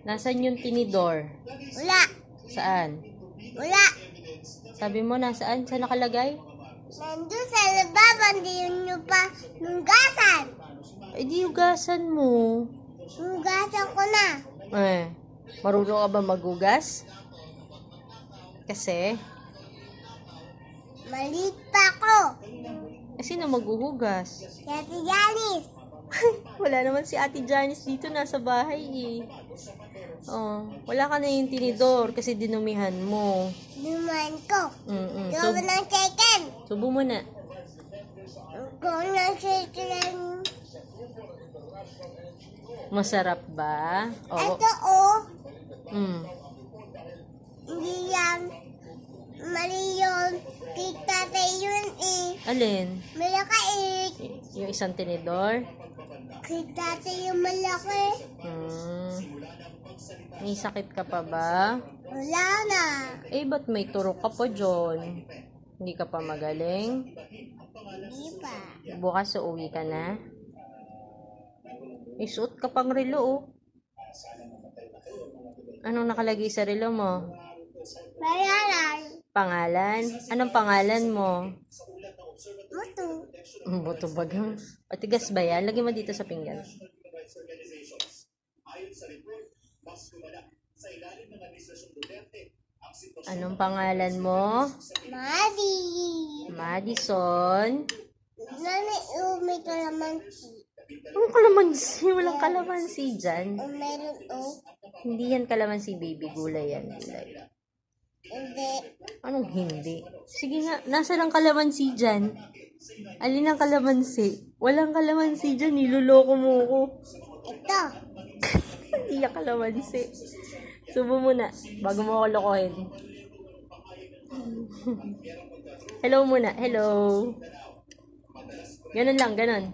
Nasaan yung tinidor? Wala. Saan? Wala. Sabi mo, nasaan? Saan nakalagay? Nandun sa labab, hindi nyo pa nugasan. Eh, di hugasan mo. Nugasan ko na. Marunong ka ba magugas? Kasi, Maliit pa ako. sino maghuhugas? Kasi Janice. Wala naman si Ate Janice dito, nasa bahay eh. Oh, wala ka na yung tinidor kasi dinumihan mo. Luman ko. So, Gawa ng chicken. subo mo na. Gawa ng chicken. Masarap ba? Ito oh. Mm. Hindi yan. Mali yun. Kita sa yun eh. Alin? Malaki Yung isang tinidor? Kita sa yung malaki. May sakit ka pa ba? Wala na. Eh, ba't may turok ka pa dyan? Hindi ka pa magaling? Hindi pa. Bukas uuwi ka na? Isuot ka pang relo, oh. Anong nakalagay sa relo mo? Bayaran. Pangalan? Anong pangalan mo? Muto. Buto bagang. Patigas ba yan? Lagyan mo dito sa pinggan. Anong pangalan mo? Madi. Madison. Nani may kalamansi. Anong kalamansi? Walang kalamansi dyan. Meron Hindi yan kalamansi, baby. Gulay yan. Gulay. Hindi. Anong hindi? Sige nga, nasa lang kalamansi dyan? Alin ang kalamansi? Walang kalamansi dyan, niloloko mo ko. Ito. Hindi yung kalamansi. Subo mo na, bago mo ako lokohin. Hello muna, hello. Ganon lang, ganon.